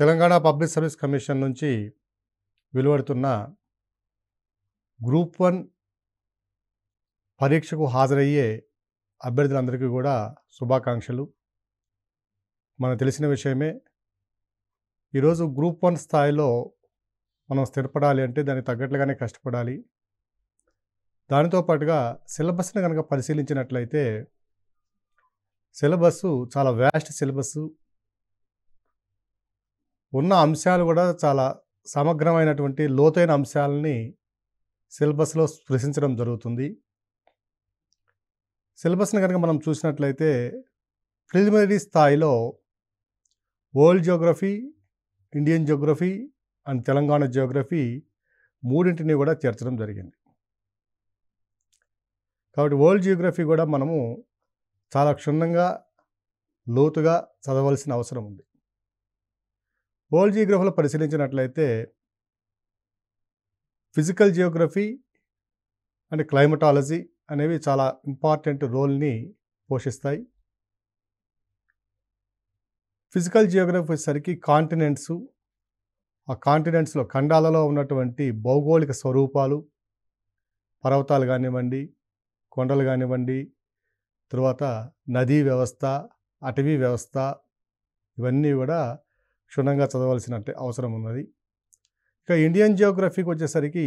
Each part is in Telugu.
తెలంగాణ పబ్లిక్ సర్వీస్ కమిషన్ నుంచి వెలువడుతున్న గ్రూప్ 1 పరీక్షకు హాజరయ్యే అభ్యర్థులందరికీ కూడా శుభాకాంక్షలు. మనకు తెలిసిన విషయమే. ఈరోజు గ్రూప్ 1 స్థాయిలో మనం స్థిరపడాలి అంటే దానికి తగ్గట్లుగానే కష్టపడాలి. దానితో పాటుగా సిలబస్ని కనుక పరిశీలించినట్లయితే సిలబస్సు చాలా వ్యాస్ట్ సిలబస్సు. ఉన్న అంశాలు కూడా చాలా సమగ్రమైనటువంటి లోతైన అంశాలని సిలబస్లో స్పృశించడం జరుగుతుంది. సిలబస్ని కనుక మనం చూసినట్లయితే ప్రిలిమినరీ స్థాయిలో world Geography, Indian Geography and Telangana Geography మూడింటిని కూడా చేర్చడం జరిగింది. కాబట్టి వరల్డ్ జియోగ్రఫీ కూడా మనము చాలా క్షుణ్ణంగా లోతుగా చదవలసిన అవసరం ఉంది. వరల్డ్ జియోగ్రఫీలో పరిశీలించినట్లయితే ఫిజికల్ జియోగ్రఫీ అండ్ క్లైమటాలజీ అనేవి చాలా ఇంపార్టెంట్ రోల్ని పోషిస్తాయి. ఫిజికల్ జియోగ్రఫీ వచ్చేసరికి కాంటినెంట్స్, ఆ కాంటినెంట్స్లో ఖండాలలో ఉన్నటువంటి భౌగోళిక స్వరూపాలు, పర్వతాలు కానివ్వండి, కొండలు కానివ్వండి, తర్వాత నదీ వ్యవస్థ, అటవీ వ్యవస్థ, ఇవన్నీ కూడా క్షుణ్ణంగా చదవలసిన అవసరం ఉన్నది. ఇక ఇండియన్ జియోగ్రఫీకి వచ్చేసరికి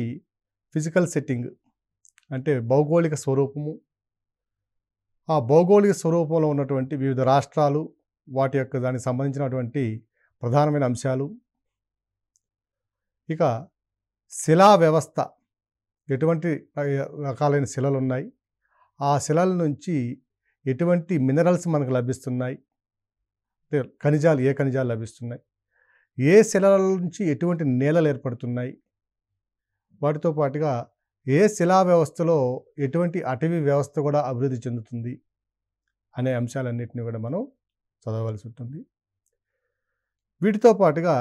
ఫిజికల్ సెట్టింగ్ అంటే భౌగోళిక స్వరూపము, ఆ భౌగోళిక స్వరూపంలో ఉన్నటువంటి వివిధ రాష్ట్రాలు, వాటి యొక్క దానికి సంబంధించినటువంటి ప్రధానమైన అంశాలు. ఇక శిలా వ్యవస్థ, ఎటువంటి రకాలైన శిలలు ఉన్నాయి, ఆ శిలల నుంచి ఎటువంటి మినరల్స్ మనకు లభిస్తున్నాయి, అంటే ఖనిజాలు, ఏ ఖనిజాలు లభిస్తున్నాయి, ఏ శిలల నుంచి ఎటువంటి నేలలు ఏర్పడుతున్నాయి, వాటితో పాటుగా ఏ శిలా వ్యవస్థలో ఎటువంటి అటవీ వ్యవస్థ కూడా అభివృద్ధి చెందుతుంది అనే అంశాలన్నింటినీ కూడా మనం చదవవలసి ఉంటుంది. వీటితో పాటుగా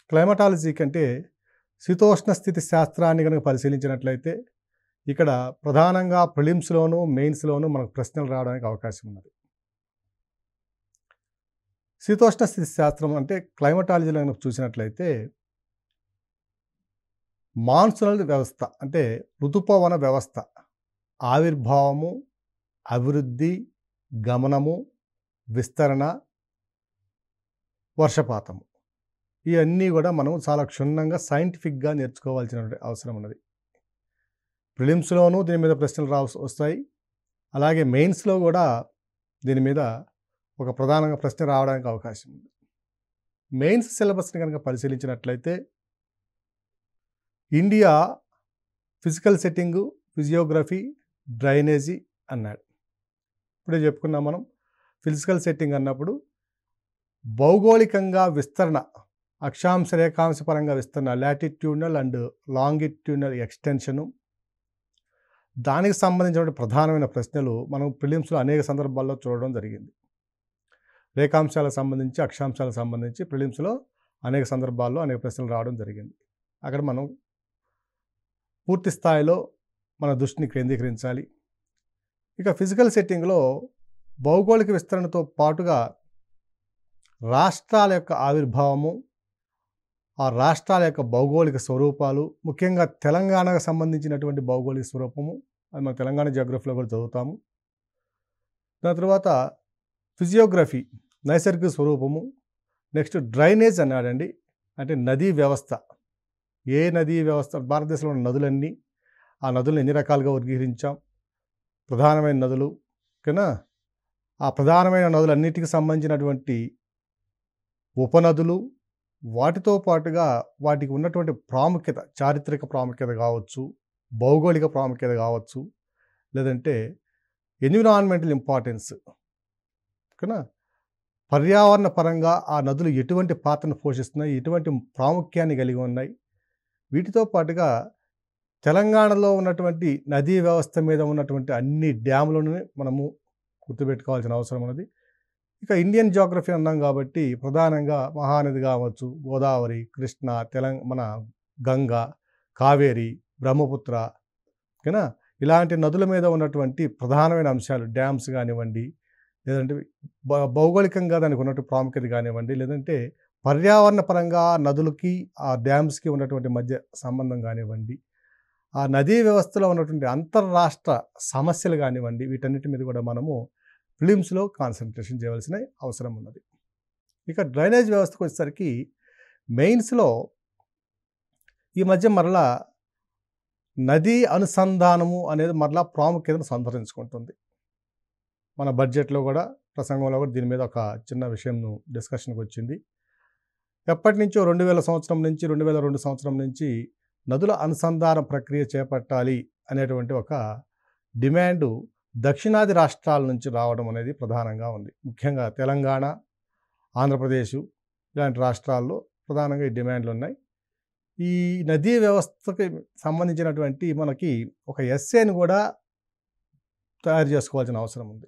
క్లైమటాలజీ కంటే శీతోష్ణ స్థితి శాస్త్రాన్ని కనుక పరిశీలించినట్లయితే ఇక్కడ ప్రధానంగా ప్రిలిమ్స్లోను, మెయిన్స్లోను మనకు ప్రశ్నలు రావడానికి అవకాశం ఉన్నది. శీతోష్ణ స్థితి శాస్త్రం అంటే క్లైమటాలజీలో కనుక చూసినట్లయితే మాన్సూనల్ వ్యవస్థ అంటే ఋతుపవన వ్యవస్థ ఆవిర్భావము, అభివృద్ధి, గమనము, విస్తరణ, వర్షపాతము, ఇవన్నీ కూడా మనం చాలా క్షుణ్ణంగా సైంటిఫిక్గా నేర్చుకోవాల్సిన అవసరం ఉన్నది. ప్రిలిమ్స్లోనూ దీని మీద ప్రశ్నలు వస్తాయి, అలాగే మెయిన్స్లో కూడా దీని మీద ఒక ప్రధానంగా ప్రశ్న రావడానికి అవకాశం ఉంది. మెయిన్స్ సిలబస్ని కనుక పరిశీలించినట్లయితే India physical setting, physiography, drainage అన్నాడు. ఇప్పుడే చెప్పుకున్నాం మనం. ఫిజికల్ సెట్టింగ్ అన్నప్పుడు భౌగోళికంగా విస్తరణ, అక్షాంశ రేఖాంశ పరంగా విస్తరణ, లాటిట్యూడినల్ అండ్ లాంగిట్యూడినల్ ఎక్స్టెన్షను, దానికి సంబంధించిన ప్రధానమైన ప్రశ్నలు మనం ప్రిలిమ్స్లో అనేక సందర్భాల్లో చూడడం జరిగింది. రేఖాంశాలకు సంబంధించి, అక్షాంశాలకు సంబంధించి ప్రిలిమ్స్లో అనేక సందర్భాల్లో అనేక ప్రశ్నలు రావడం జరిగింది. అక్కడ మనం పూర్తి స్థాయిలో మన దృష్టిని కేంద్రీకరించాలి. ఇక ఫిజికల్ సెట్టింగ్లో భౌగోళిక విస్తరణతో పాటుగా రాష్ట్రాల యొక్క ఆవిర్భావము, ఆ రాష్ట్రాల యొక్క భౌగోళిక స్వరూపాలు, ముఖ్యంగా తెలంగాణకు సంబంధించినటువంటి భౌగోళిక స్వరూపము, అది మన తెలంగాణ జియోగ్రఫీలో కూడా చదువుతాము. దాని తర్వాత ఫిజియోగ్రఫీ, నైసర్గిక స్వరూపము. నెక్స్ట్ డ్రైనేజ్ అన్నాడండి, అంటే నదీ వ్యవస్థ. ఏ నదీ వ్యవస్థ, భారతదేశంలో ఉన్న నదులన్నీ, ఆ నదులను ఎన్ని రకాలుగా వర్గీకరించాం, ప్రధానమైన నదులు ఓకేనా, ఆ ప్రధానమైన నదులన్నిటికీ సంబంధించినటువంటి ఉపనదులు, వాటితో పాటుగా వాటికి ఉన్నటువంటి ప్రాముఖ్యత, చారిత్రక ప్రాముఖ్యత కావచ్చు, భౌగోళిక ప్రాముఖ్యత కావచ్చు, లేదంటే ఎన్విరాన్మెంటల్ ఇంపార్టెన్స్ ఓకేనా, పర్యావరణ పరంగా ఆ నదులు ఎటువంటి పాత్రను పోషిస్తున్నాయి, ఎటువంటి ప్రాముఖ్యాన్ని కలిగి ఉన్నాయి, వీటితో పాటుగా తెలంగాణలో ఉన్నటువంటి నదీ వ్యవస్థ మీద ఉన్నటువంటి అన్ని డ్యాములను మనము గుర్తుపెట్టుకోవాల్సిన అవసరం ఉన్నది. ఇక ఇండియన్ జియోగ్రఫీ అన్నాం కాబట్టి ప్రధానంగా మహానది కావచ్చు, గోదావరి, కృష్ణ, మన గంగ, కావేరి, బ్రహ్మపుత్ర ఓకేనా, ఇలాంటి నదుల మీద ఉన్నటువంటి ప్రధానమైన అంశాలు, డ్యామ్స్ కానివ్వండి, లేదంటే భౌగోళికంగా దానికి ఉన్నటువంటి ప్రాముఖ్యత కానివ్వండి, లేదంటే పర్యావరణ పరంగా నదులకి, ఆ డ్యామ్స్‌కి ఉన్నటువంటి మధ్య సంబంధం గానివ్వండి, ఆ నదీ వ్యవస్థలో ఉన్నటువంటి అంతర్రాష్ట్ర సమస్యలు గానివ్వండి, వీటన్నిటి మీద కూడా మనము ప్రిలిమ్స్‌లో కాన్సంట్రేషన్ చేయవలసిన అవసరం ఉన్నది. ఇక డ్రైనేజ్ వ్యవస్థకు వచ్చేసరికి మెయిన్స్‌లో ఈ మధ్య మరలా నదీ అనుసంధానము అనేది మరలా ప్రాముఖ్యతను సంతరించుకుంటుంది. మన బడ్జెట్‌లో కూడా, ప్రసంగంలో కూడా దీని మీద ఒక చిన్న విషయం డిస్కషన్‌కి వచ్చింది. ఎప్పటినుంచో 2000 సంవత్సరం నుంచి 2002 సంవత్సరం నుంచి నదుల అనుసంధాన ప్రక్రియ చేపట్టాలి అనేటువంటి ఒక డిమాండు దక్షిణాది రాష్ట్రాల నుంచి రావడం అనేది ప్రధానంగా ఉంది. ముఖ్యంగా తెలంగాణ, ఆంధ్రప్రదేశ్ ఇలాంటి రాష్ట్రాల్లో ప్రధానంగా ఈ డిమాండ్లు ఉన్నాయి. ఈ నదీ వ్యవస్థకి సంబంధించినటువంటి మనకి ఒక ఎస్సేని కూడా తయారు చేసుకోవాల్సిన అవసరం ఉంది.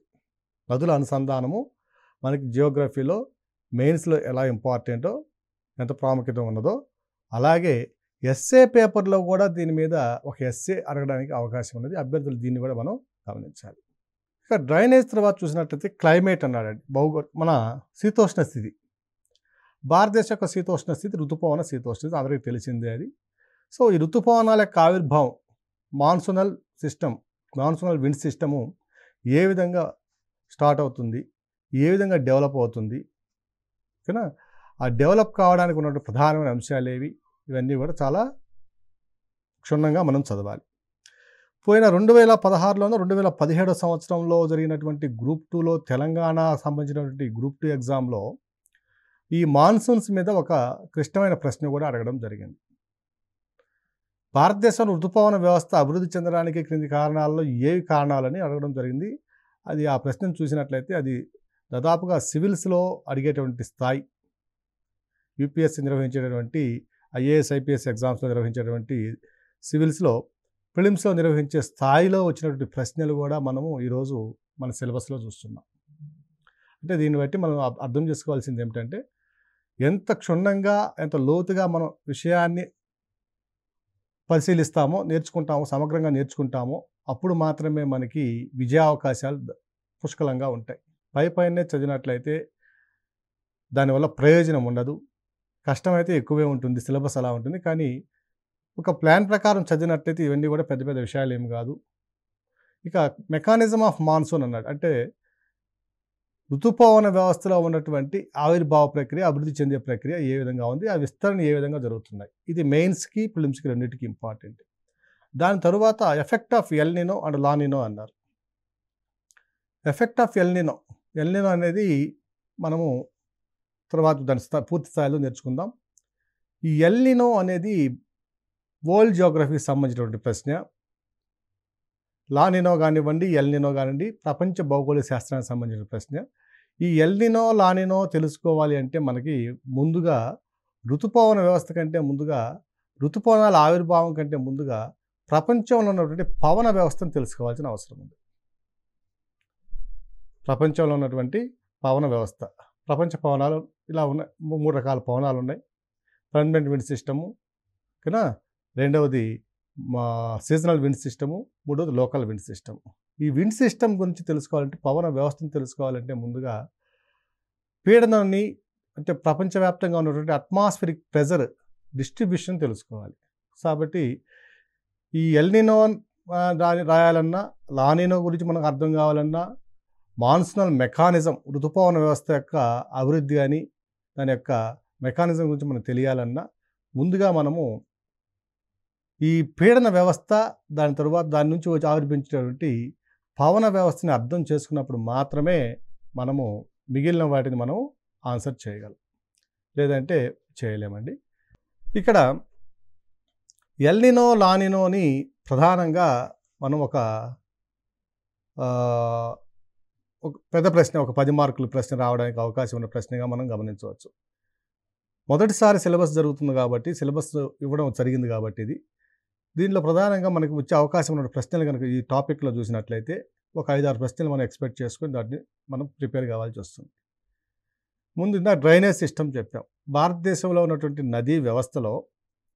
నదుల అనుసంధానము మనకి జియోగ్రఫీలో మెయిన్స్‌లో ఎలా ఇంపార్టెంటో, ఎంత ప్రాముఖ్యత ఉన్నదో, అలాగే ఎస్సే పేపర్‌లో కూడా దీని మీద ఒక ఎస్సే అడగడానికి అవకాశం ఉన్నది. అభ్యర్థులు దీన్ని కూడా మనం గమనించాలి. ఇక డ్రైనేజ్ తర్వాత చూసినట్లయితే క్లైమేట్ అన్నాడండి. మన శీతోష్ణ స్థితి. భారతదేశం యొక్క శీతోష్ణ స్థితి ఋతుపవన శీతోష్ణ స్థితి అందరికీ తెలిసిందే అది. సో ఈ ఋతుపవనాల యొక్క ఆవిర్భావం, మాన్సూనల్ విండ్ సిస్టము ఏ విధంగా స్టార్ట్ అవుతుంది, ఏ విధంగా డెవలప్ అవుతుంది, ఓకేనా? ఆ డెవలప్ కావడానికి ఉన్న ప్రధానమైన అంశాలు ఏవి, ఇవన్నీ కూడా చాలా క్షుణ్ణంగా మనం చదవాలి. పోయిన 2016లోనో 2017 సంవత్సరంలో జరిగినటువంటి గ్రూప్ 2లో తెలంగాణ సంబంధించినటువంటి గ్రూప్ 2 ఎగ్జామ్లో ఈ మాన్సూన్స్ మీద ఒక క్లిష్టమైన ప్రశ్న కూడా అడగడం జరిగింది. భారతదేశంలో ఋతుపవన వ్యవస్థ అభివృద్ధి చెందడానికి క్రింది కారణాల్లో ఏవి కారణాలని అడగడం జరిగింది. అది ఆ ప్రశ్నను చూసినట్లయితే అది దాదాపుగా సివిల్స్లో అడిగేటువంటి స్థాయి, యూపీఎస్సీ నిర్వహించేటటువంటి ఐఏఎస్, ఐపీఎస్ ఎగ్జామ్స్లో నిర్వహించేటువంటి సివిల్స్లో, ప్రిలిమ్స్లో నిర్వహించే స్థాయిలో వచ్చినటువంటి ప్రశ్నలు కూడా మనము ఈరోజు మన సిలబస్లో చూస్తున్నాం. అంటే దీన్ని బట్టి మనం అర్థం చేసుకోవాల్సింది ఏమిటంటే, ఎంత క్షుణ్ణంగా, ఎంత లోతుగా మనం విషయాన్ని పరిశీలిస్తామో, నేర్చుకుంటామో, సమగ్రంగా నేర్చుకుంటామో, అప్పుడు మాత్రమే మనకి విజయావకాశాలు పుష్కలంగా ఉంటాయి. పైనే చదివినట్లయితే దానివల్ల ప్రయోజనం ఉండదు. కష్టమైతే ఎక్కువే ఉంటుంది, సిలబస్ అలా ఉంటుంది. కానీ ఒక ప్లాన్ ప్రకారం చదివినట్లయితే ఇవన్నీ కూడా పెద్ద పెద్ద విషయాలు ఏమి కాదు. ఇక మెకానిజం ఆఫ్ మాన్సూన్ అన్నాడు. అంటే ఋతుపవన వ్యవస్థలో ఉన్నటువంటి ఆవిర్భావ ప్రక్రియ, అభివృద్ధి చెందే ప్రక్రియ ఏ విధంగా ఉంది, ఆ విస్తరణ ఏ విధంగా జరుగుతున్నాయి. ఇది మెయిన్స్కి, ప్రిలిమ్స్కి రెండింటికి ఇంపార్టెంట్. దాని తరువాత effect of El Niño and La Nina అన్నారు. ఎఫెక్ట్ ఆఫ్ ఎల్నినో అనేది మనము తర్వాత దాని పూర్తి స్థాయిలో నేర్చుకుందాం. ఈ ఎల్నినో అనేది వరల్డ్ జియోగ్రఫీకి సంబంధించినటువంటి ప్రశ్న. లానినో కానివ్వండి, ఎల్నినో కానివ్వండి, ప్రపంచ భౌగోళిక శాస్త్రానికి సంబంధించిన ప్రశ్న. ఈ ఎల్నినో, లానినో తెలుసుకోవాలి అంటే మనకి ముందుగా ఋతుపవన వ్యవస్థ కంటే ముందుగా, ఋతుపవనాల ఆవిర్భావం కంటే ముందుగా ప్రపంచంలో ఉన్నటువంటి పవన వ్యవస్థను తెలుసుకోవాల్సిన అవసరం ఉంది. ప్రపంచంలో ఉన్నటువంటి పవన వ్యవస్థ, ప్రపంచ పవనాలు ఇలా ఉన్నాయి. 3 రకాల పవనాలు ఉన్నాయి. పర్మనెంట్ విండ్ సిస్టము, ఓకేనా? రెండవది సీజనల్ విండ్ సిస్టము, మూడవది లోకల్ విండ్ సిస్టమ్. ఈ విండ్ సిస్టమ్ గురించి తెలుసుకోవాలంటే, పవన వ్యవస్థను తెలుసుకోవాలంటే ముందుగా పీడనాన్ని, అంటే ప్రపంచవ్యాప్తంగా ఉన్నటువంటి అట్మాస్ఫిరిక్ ప్రెజర్ డిస్ట్రిబ్యూషన్ తెలుసుకోవాలి. కాబట్టి ఈ ఎల్నినో రాయాలన్నా, లానినో గురించి మనకు అర్థం కావాలన్నా, మాన్సూనల్ మెకానిజం, ఋతుపవన వ్యవస్థ యొక్క అభివృద్ధి కానీ దాని యొక్క మెకానిజం గురించి మనకు తెలియాలన్నా ముందుగా మనము ఈ పీడన వ్యవస్థ, దాని తరువాత దాని నుంచి వచ్చి ఆవిర్భించేటువంటి పవన వ్యవస్థని అర్థం చేసుకున్నప్పుడు మాత్రమే మనము మిగిలిన వాటిని మనం ఆన్సర్ చేయగలం, లేదంటే చేయలేమండి. ఇక్కడ ఎల్నినో, లానినోని ప్రధానంగా మనం ఒక పెద్ద ప్రశ్న, ఒక 10 మార్కుల ప్రశ్న రావడానికి అవకాశం ఉన్న ప్రశ్నగా మనం గమనించవచ్చు. మొదటిసారి సిలబస్ జరుగుతుంది కాబట్టి, సిలబస్ ఇవ్వడం జరిగింది కాబట్టి దీనిలో ప్రధానంగా మనకు వచ్చే అవకాశం ఉన్న ప్రశ్నలు కనుక ఈ టాపిక్లో చూసినట్లయితే ఒక 5-6 ప్రశ్నలు మనం ఎక్స్పెక్ట్ చేసుకొని దాన్ని మనం ప్రిపేర్ కావాల్సి వస్తుంది. ముందు డ్రైనేజ్ సిస్టమ్ చెప్పాం. భారతదేశంలో ఉన్నటువంటి నదీ వ్యవస్థలో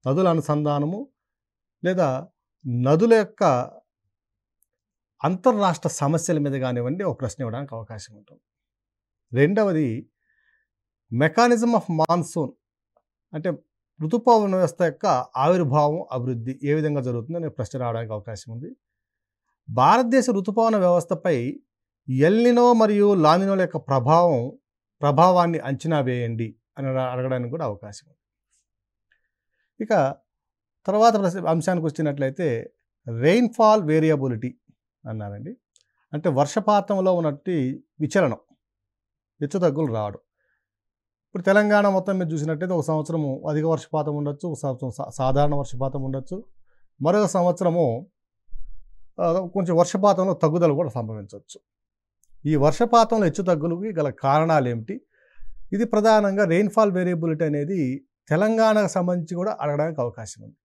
నదుల అనుసంధానము లేదా నదుల యొక్క అంతర్రాష్ట్ర సమస్యల మీద కానివ్వండి ఒక ప్రశ్న ఇవ్వడానికి అవకాశం ఉంటుంది. రెండవది మెకానిజం ఆఫ్ మాన్సూన్ అంటే ఋతుపవన వ్యవస్థ యొక్క ఆవిర్భావం, అభివృద్ధి ఏ విధంగా జరుగుతుందో అనే ప్రశ్న రావడానికి అవకాశం ఉంది. భారతదేశ ఋతుపవన వ్యవస్థపై ఎల్నినో మరియు లానినోల యొక్క ప్రభావాన్ని అంచనా వేయండి అని అడగడానికి కూడా అవకాశం ఉంది. ఇక తర్వాత అంశానికి వచ్చినట్లయితే రెయిన్ఫాల్ వేరియబిలిటీ అన్నారండి. అంటే వర్షపాతంలో ఉన్నట్టు విచలనం, హెచ్చుతగ్గులు రావడం. ఇప్పుడు తెలంగాణ మొత్తం మీద చూసినట్టయితే ఒక సంవత్సరము అధిక వర్షపాతం ఉండొచ్చు, ఒక సంవత్సరం సాధారణ వర్షపాతం ఉండొచ్చు, మరొక సంవత్సరము కొంచెం వర్షపాతంలో తగ్గుదల కూడా సంభవించవచ్చు. ఈ వర్షపాతంలో హెచ్చుతగ్గులకి గల కారణాలు ఏమిటి? ఇది ప్రధానంగా రెయిన్ఫాల్ వేరియబిలిటీ అనేది తెలంగాణకు సంబంధించి కూడా అడగడానికి అవకాశం ఉంది.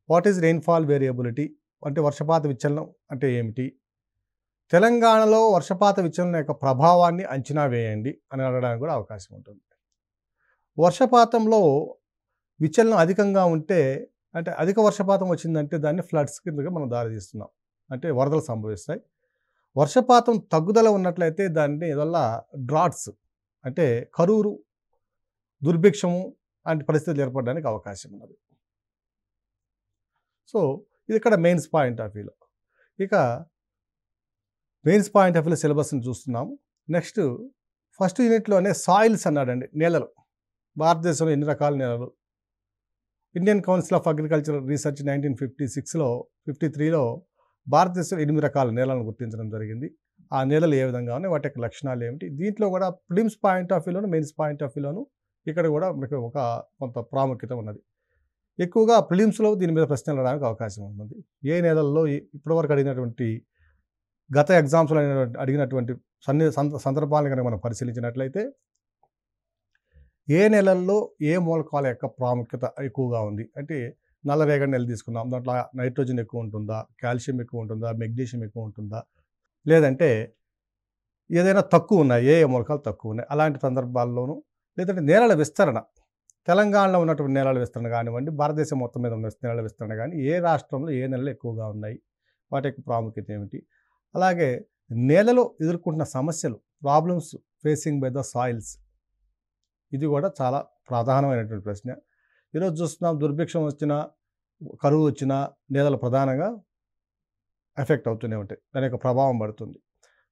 వాట్ ఈజ్ రెయిన్ఫాల్ వేరియబిలిటీ అంటే వర్షపాత విచలనం అంటే ఏమిటి? తెలంగాణలో వర్షపాత విచలనం యొక్క ప్రభావాన్ని అంచనా వేయండి అని అడగడానికి కూడా అవకాశం ఉంటుంది. వర్షపాతంలో విచలనం అధికంగా ఉంటే అంటే అధిక వర్షపాతం వచ్చిందంటే దాన్ని ఫ్లడ్స్ కిందగా మనం దారితీస్తున్నాం, అంటే వరదలు సంభవిస్తాయి. వర్షపాతం తగ్గుదల ఉన్నట్లయితే దాన్ని వల్ల డ్రాట్స్ అంటే కరువు, దుర్భిక్షము లాంటి పరిస్థితులు ఏర్పడడానికి అవకాశం ఉన్నది. సో ఇది ఇక్కడ మెయిన్స్ పాయింట్ ఆఫ్ వ్యూలో. ఇక మెయిన్స్ పాయింట్ ఆఫ్ వ్యూలో సిలబస్ని చూస్తున్నాము. నెక్స్ట్ ఫస్ట్ యూనిట్లోనే సాయిల్స్ అన్నాడండి, నేలలు. భారతదేశంలో ఎన్ని రకాల నేలలు? Indian Council of Agricultural Research 1953లో భారతదేశంలో 8 రకాల నేలలను గుర్తించడం జరిగింది. ఆ నేలలు ఏ విధంగా ఉన్నాయి, వాటి యొక్క లక్షణాలు ఏమిటి? దీంట్లో కూడా ప్రిలిమ్స్ పాయింట్ ఆఫ్ వ్యూలోను, మెయిన్స్ పాయింట్ ఆఫ్ వ్యూలోను ఇక్కడ కూడా మీకు కొంత ప్రాముఖ్యత ఉన్నది. ఎక్కువగా ప్రిలిమ్స్లో దీని మీద ప్రశ్నలు రావడానికి అవకాశం ఉంటుంది. ఏ నేలల్లో ఇప్పటివరకు అడిగినటువంటి గత ఎగ్జామ్స్లో అడిగినటువంటి సందర్భాలను కనుక మనం పరిశీలించినట్లయితే ఏ నెలల్లో ఏ మూలకాల యొక్క ప్రాముఖ్యత ఎక్కువగా ఉంది అంటే నల్లరేగడి నెల తీసుకున్నాం, దాంట్లో నైట్రోజన్ ఎక్కువ ఉంటుందా, కాల్షియం ఎక్కువ ఉంటుందా, మెగ్నీషియం ఎక్కువ ఉంటుందా, లేదంటే ఏదైనా తక్కువ ఉన్నాయి, ఏ మూలకాలు తక్కువ ఉన్నాయి, అలాంటి సందర్భాల్లోనూ, లేదంటే నేలల విస్తరణ, తెలంగాణలో ఉన్నటువంటి నేలల విస్తరణ కానివ్వండి, భారతదేశం మొత్తం మీద ఉన్న నేలల విస్తరణ కానీ, ఏ రాష్ట్రంలో ఏ నెలలు ఎక్కువగా ఉన్నాయి, వాటి యొక్క ప్రాముఖ్యత ఏమిటి, అలాగే నేలలో ఎదుర్కొంటున్న సమస్యలు, problems facing by the soils, ఇది కూడా చాలా ప్రధానమైనటువంటి ప్రశ్న. ఈరోజు చూస్తున్నాం, దుర్భిక్షం వచ్చినా, కరువు వచ్చినా నేలలు ప్రధానంగా ఎఫెక్ట్ అవుతూనే ఉంటాయి, దాని యొక్క ప్రభావం పడుతుంది.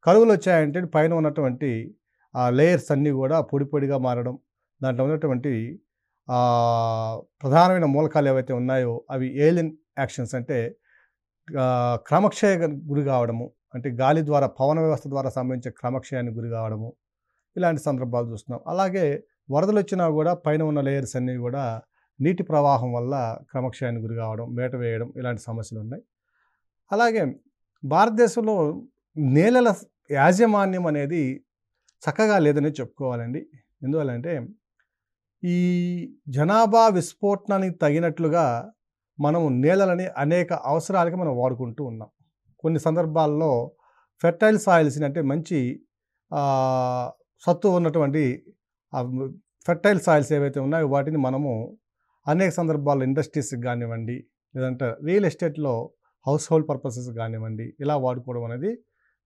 కరువులు వచ్చాయంటే పైన ఉన్నటువంటి ఆ లేయర్స్ అన్నీ కూడా పొడి పొడిగా మారడం, దాంట్లో ఉన్నటువంటి ప్రధానమైన మూలకాలు ఏవైతే ఉన్నాయో అవి ఏలియన్ యాక్షన్స్ అంటే క్రమక్షయ గురి కావడము, అంటే గాలి ద్వారా, పవన వ్యవస్థ ద్వారా సంభవించే క్రమక్షయానికి గురి కావడము, ఇలాంటి సందర్భాలు చూస్తున్నాం. అలాగే వరదలు వచ్చినా కూడా పైన ఉన్న లేయర్స్ అన్నీ కూడా నీటి ప్రవాహం వల్ల క్రమక్షయానికి గురి కావడం, మేట వేయడం, ఇలాంటి సమస్యలు ఉన్నాయి. అలాగే భారతదేశంలో నేలల యాజమాన్యం అనేది చక్కగా లేదని చెప్పుకోవాలండి. ఎందువల్లంటే ఈ జనాభా విస్ఫోటనానికి తగినట్లుగా మనము నేలలని అనేక అవసరాలకి మనం వాడుకుంటూ ఉన్నాం. కొన్ని సందర్భాల్లో ఫెర్టైల్ సాయిల్స్ని అంటే మంచి సత్తు ఉన్నటువంటి ఫెర్టైల్ సాయిల్స్ ఏవైతే ఉన్నాయో వాటిని మనము అనేక సందర్భాల్లో ఇండస్ట్రీస్కి కానివ్వండి, లేదంటే రియల్ ఎస్టేట్లో హౌస్ హోల్డ్ పర్పసెస్ కానివ్వండి, ఇలా వాడుకోవడం అనేది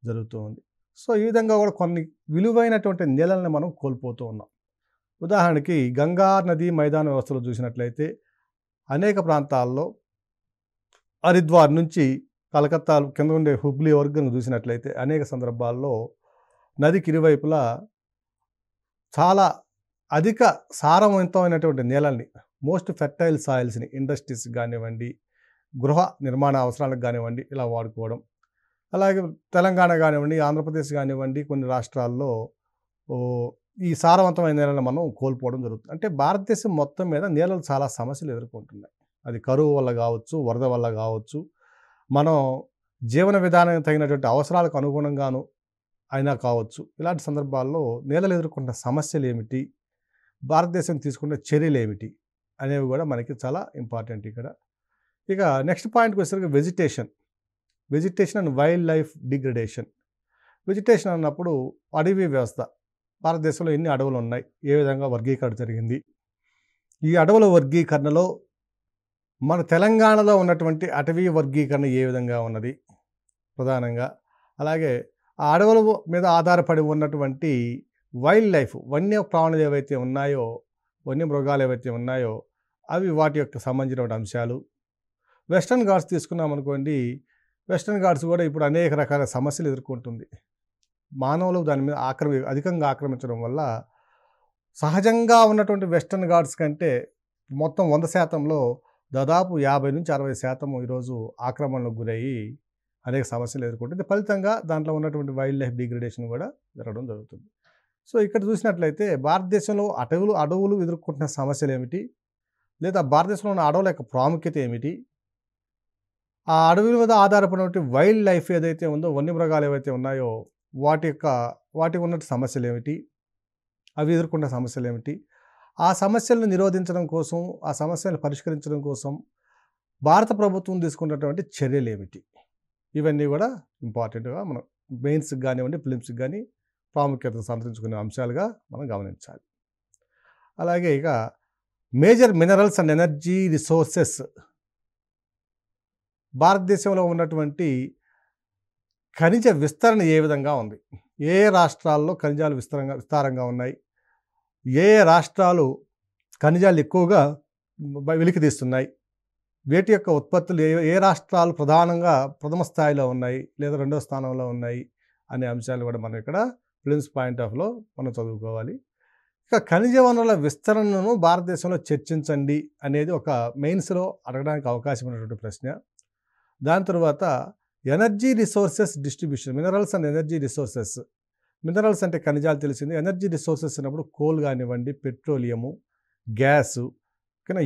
జరుగుతూ ఉంది. సో ఈ విధంగా కూడా కొన్ని విలువైనటువంటి నేలల్ని మనం కోల్పోతూ ఉన్నాం. ఉదాహరణకి గంగా నది మైదాన వ్యవస్థలో చూసినట్లయితే అనేక ప్రాంతాల్లో హరిద్వార్ నుంచి కలకత్తా కింద ఉండే హుబ్లీ వరకు చూసినట్లయితే అనేక సందర్భాల్లో నదికి ఇరువైపులా చాలా అధిక సారవంతమైనటువంటి నేలల్ని, మోస్ట్ ఫెర్టైల్ సాయిల్స్ని ఇండస్ట్రీస్ కానివ్వండి, గృహ నిర్మాణ అవసరాలకు కానివ్వండి, ఇలా వాడుకోవడం. అలాగే తెలంగాణ కానివ్వండి, ఆంధ్రప్రదేశ్ కానివ్వండి, కొన్ని రాష్ట్రాల్లో ఈ సారవంతమైన నేలను మనం కోల్పోవడం జరుగుతుంది. అంటే భారతదేశం మొత్తం మీద నేలలు చాలా సమస్యలు ఎదుర్కొంటున్నాయి. అది కరువు వల్ల కావచ్చు, వరద వల్ల కావచ్చు, మనం జీవన విధానానికి తగినటువంటి అవసరాలకు అనుగుణంగాను అయినా కావచ్చు. ఇలాంటి సందర్భాల్లో నేలలు ఎదుర్కొంటున్న సమస్యలు ఏమిటి, భారతదేశం తీసుకున్న చర్యలు ఏమిటి అనేవి కూడా మనకి చాలా ఇంపార్టెంట్ ఇక్కడ. ఇక నెక్స్ట్ పాయింట్కి వచ్చేసరికి vegetation and wild life degradation. Vegetation అన్నప్పుడు అడవి వ్యవస్థ, భారతదేశంలో ఎన్ని అడవులు ఉన్నాయి, ఏ విధంగా వర్గీకరణ జరిగింది, ఈ అడవుల వర్గీకరణలో మన తెలంగాణలో ఉన్నటువంటి అటవీ వర్గీకరణ ఏ విధంగా ఉన్నది ప్రధానంగా, అలాగే ఆ అడవుల మీద ఆధారపడి ఉన్నటువంటి వైల్డ్ లైఫ్ వన్య ప్రాణులు ఏవైతే ఉన్నాయో, వన్య మృగాలు ఏవైతే ఉన్నాయో అవి వాటి యొక్క సంబంధించిన అంశాలు. వెస్టర్న్ ఘాట్స్ తీసుకున్నామనుకోండి, వెస్టర్న్ ఘాట్స్ కూడా ఇప్పుడు అనేక రకాల సమస్యలు ఎదుర్కొంటుంది. మానవులు దాని మీద అధికంగా ఆక్రమించడం వల్ల సహజంగా ఉన్నటువంటి వెస్టర్న్ ఘాట్స్ కంటే మొత్తం 100%లో దాదాపు 50-60% ఈరోజు ఆక్రమణలకు గురయ్యి అనేక సమస్యలు ఎదుర్కొంటుంది. ఫలితంగా దాంట్లో ఉన్నటువంటి వైల్డ్ లైఫ్ డిగ్రేడేషన్ కూడా జరగడం జరుగుతుంది. సో ఇక్కడ చూసినట్లయితే భారతదేశంలో అడవులు ఎదుర్కొంటున్న సమస్యలు ఏమిటి, లేదా భారతదేశంలో ఉన్న అడవుల యొక్క ప్రాముఖ్యత ఏమిటి, ఆ అడవుల మీద ఆధారపడినటువంటి వైల్డ్ లైఫ్ ఏదైతే ఉందో, వన్యమృగాలు ఏవైతే ఉన్నాయో వాటికి ఉన్న సమస్యలు ఏమిటి, అవి ఎదుర్కొన్న సమస్యలు ఏమిటి, ఆ సమస్యలను నిరోధించడం కోసం, ఆ సమస్యలను పరిష్కరించడం కోసం భారత ప్రభుత్వం తీసుకున్నటువంటి చర్యలు ఏమిటి, ఇవన్నీ కూడా ఇంపార్టెంట్గా మనం మెయిన్స్కి కానివ్వండి, ఫిలిమ్స్కి కానీ ప్రాముఖ్యత సంతరించుకునే అంశాలుగా మనం గమనించాలి. అలాగే ఇక major minerals and energy resources, భారతదేశంలో ఉన్నటువంటి ఖనిజ విస్తరణ ఏ విధంగా ఉంది, ఏ రాష్ట్రాల్లో ఖనిజాలు విస్తారంగా ఉన్నాయి, ఏ రాష్ట్రాలు ఖనిజాలు ఎక్కువగా వెలికి తీస్తున్నాయి, వీటి యొక్క ఉత్పత్తులు ఏ రాష్ట్రాలు ప్రథమ స్థాయిలో ఉన్నాయి లేదా రెండో స్థానంలో ఉన్నాయి అనే అంశాలు కూడా మనం ఇక్కడ ఫిలిమ్స్ పాయింట్ ఆఫ్లో మనం చదువుకోవాలి. ఇక ఖనిజ వనరుల విస్తరణను భారతదేశంలో చర్చించండి అనేది ఒక మెయిన్స్లో అడగడానికి అవకాశం ఉన్నటువంటి ప్రశ్న. దాని తర్వాత energy resources distribution, minerals and energy resources. Minerals అంటే ఖనిజాలు తెలిసింది, ఎనర్జీ రిసోర్సెస్ అన్నప్పుడు కోల్ కానివ్వండి, పెట్రోలియము, గ్యాసు,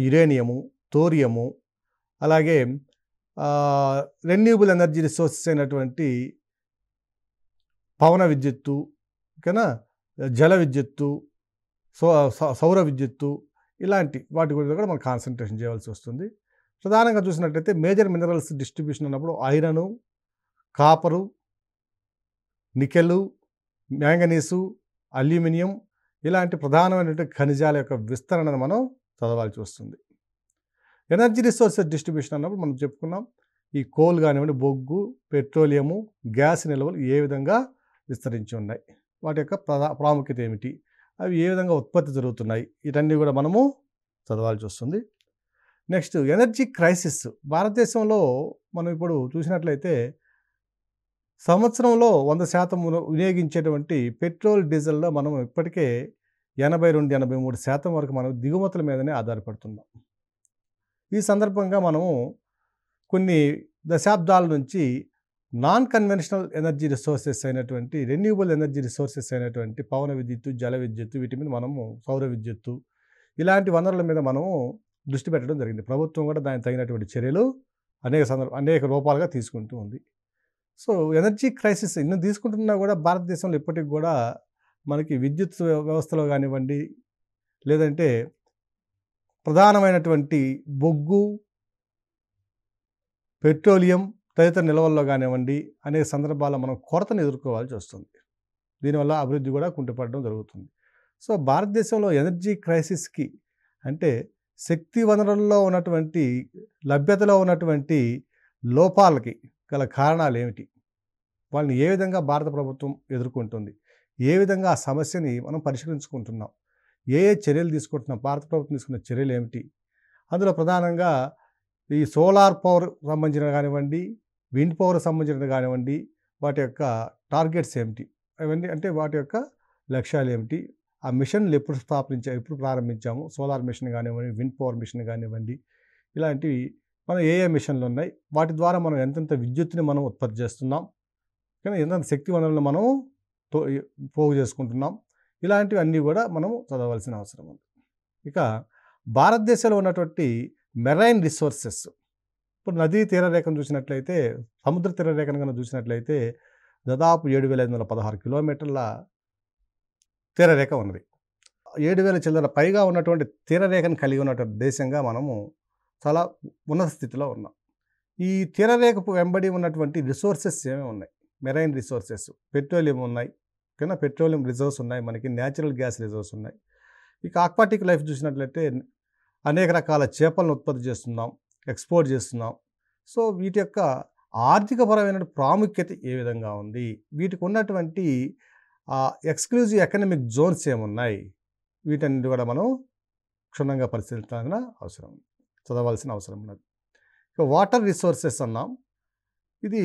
యురేనియము, థోరియము, అలాగే రెన్యూబుల్ ఎనర్జీ రిసోర్సెస్ అయినటువంటి పవన విద్యుత్తు, జల విద్యుత్తు, సౌర విద్యుత్తు, ఇలాంటి వాటి గురించి కూడా మనం కాన్సన్ట్రేషన్ చేయవలసి వస్తుంది. ప్రధానంగా చూసినట్లయితే మేజర్ మినరల్స్ డిస్ట్రిబ్యూషన్ అన్నప్పుడు ఐరను, కాపరు, నికెలు, మ్యాంగనీసు, అల్యూమినియం ఇలాంటి ప్రధానమైనటువంటి ఖనిజాల యొక్క విస్తరణను మనం చదవాల్సి వస్తుంది. ఎనర్జీ రిసోర్సెస్ డిస్ట్రిబ్యూషన్ అన్నప్పుడు మనం చెప్పుకున్నాం, ఈ కోల్ కానివ్వండి, బొగ్గు, పెట్రోలియము, గ్యాస్ నిల్వలు ఏ విధంగా విస్తరించి ఉన్నాయి, వాటి యొక్క ప్రాముఖ్యత ఏమిటి, అవి ఏ విధంగా ఉత్పత్తి జరుగుతున్నాయి, ఇవన్నీ కూడా మనము చదవాల్సి వస్తుంది. Next energy crisis. భారతదేశంలో మనం ఇప్పుడు చూసినట్లయితే సంవత్సరంలో 100% వినియోగించేటువంటి పెట్రోల్, డీజిల్లో మనం ఇప్పటికే 82-83% వరకు మనం దిగుమతుల మీదనే ఆధారపడుతున్నాం. ఈ సందర్భంగా మనము కొన్ని దశాబ్దాల నుంచి నాన్ కన్వెన్షనల్ ఎనర్జీ రిసోర్సెస్ అయినటువంటి రెన్యూబుల్ ఎనర్జీ రిసోర్సెస్ అయినటువంటి పవన విద్యుత్తు, జల విద్యుత్తు, వీటి మీద మనము సౌర విద్యుత్తు ఇలాంటి వనరుల మీద మనము దృష్టి పెట్టడం జరిగింది. ప్రభుత్వం కూడా దానికి తగినటువంటి చర్యలు అనేక రూపాలుగా తీసుకుంటూ ఉంది. సో ఎనర్జీ క్రైసిస్ ఇన్ని తీసుకుంటున్నా కూడా భారతదేశంలో ఇప్పటికి కూడా మనకి విద్యుత్ వ్యవస్థలో కానివ్వండి, లేదంటే ప్రధానమైనటువంటి బొగ్గు, పెట్రోలియం తదితర నిల్వల్లో కానివ్వండి అనేక సందర్భాల్లో మనం కొరతను ఎదుర్కోవాల్సి వస్తుంది. దీనివల్ల అభివృద్ధి కూడా కుంటుపడడం జరుగుతుంది. సో భారతదేశంలో ఎనర్జీ క్రైసిస్కి అంటే శక్తి వనరుల్లో ఉన్నటువంటి లభ్యతలో ఉన్నటువంటి లోపాలకి గల కారణాలు ఏమిటి, వాళ్ళని ఏ విధంగా భారత ప్రభుత్వం ఎదుర్కొంటుంది, ఏ విధంగా ఆ సమస్యని మనం పరిష్కరించుకుంటున్నాం, ఏ చర్యలు తీసుకుంటున్నాం, భారత ప్రభుత్వం తీసుకున్న చర్యలు ఏమిటి, అందులో ప్రధానంగా ఈ సోలార్ పవర్ సంబంధించిన కానివ్వండి, విండ్ పవర్ సంబంధించిన కానివ్వండి, వాటి యొక్క టార్గెట్స్ ఏమిటి, అవన్నీ అంటే వాటి యొక్క లక్ష్యాలు ఏమిటి, ఆ మిషన్లు ఎప్పుడు ప్రారంభించాము, సోలార్ మిషన్ కానివ్వండి, విండ్ పవర్ మిషన్ కానివ్వండి, ఇలాంటివి మనం ఏ మిషన్లు ఉన్నాయి, వాటి ద్వారా మనం ఎంతెంత విద్యుత్తుని మనం ఉత్పత్తి చేస్తున్నాం, కానీ ఎంతెంత శక్తి వనరులను మనం పోగు చేసుకుంటున్నాం, ఇలాంటివి అన్నీ కూడా మనం చదవలసిన అవసరం ఉంది. ఇక భారతదేశంలో ఉన్నటువంటి మెరైన్ రిసోర్సెస్, ఇప్పుడు నదీ తీరరేఖను చూసినట్లయితే, సముద్ర తీరరేఖను కనుక చూసినట్లయితే దాదాపు 7,516 కిలోమీటర్ల తీరరేఖ ఉన్నది. 7,000 చిల్లర పైగా ఉన్నటువంటి తీరరేఖను కలిగి ఉన్నటువంటి దేశంగా మనము చాలా ఉన్నత స్థితిలో ఉన్నాం. ఈ తీరరేఖకు వెంబడి ఉన్నటువంటి రిసోర్సెస్ ఏమేమి ఉన్నాయి, మెరైన్ రిసోర్సెస్, పెట్రోలియం ఉన్నాయి, పెట్రోలియం రిజర్వ్స్ ఉన్నాయి, మనకి న్యాచురల్ గ్యాస్ రిజర్వ్స్ ఉన్నాయి. ఇక ఆక్వాటిక్ లైఫ్ చూసినట్లయితే అనేక రకాల చేపలను ఉత్పత్తి చేస్తున్నాం, ఎక్స్పోర్ట్ చేస్తున్నాం. సో వీటి యొక్క ఆర్థికపరమైన ప్రాముఖ్యత ఏ విధంగా ఉంది, వీటికి ఉన్నటువంటి ఆ ఎక్స్క్లూజివ్ ఎకనామిక్ జోన్స్ ఏమున్నాయి, వీటన్నిటి కూడా మనం క్షుణ్ణంగా పరిశీలించాల్సిన అవసరం, చదవాల్సిన అవసరం ఉన్నది. ఇక వాటర్ రిసోర్సెస్ అన్నాం. ఇది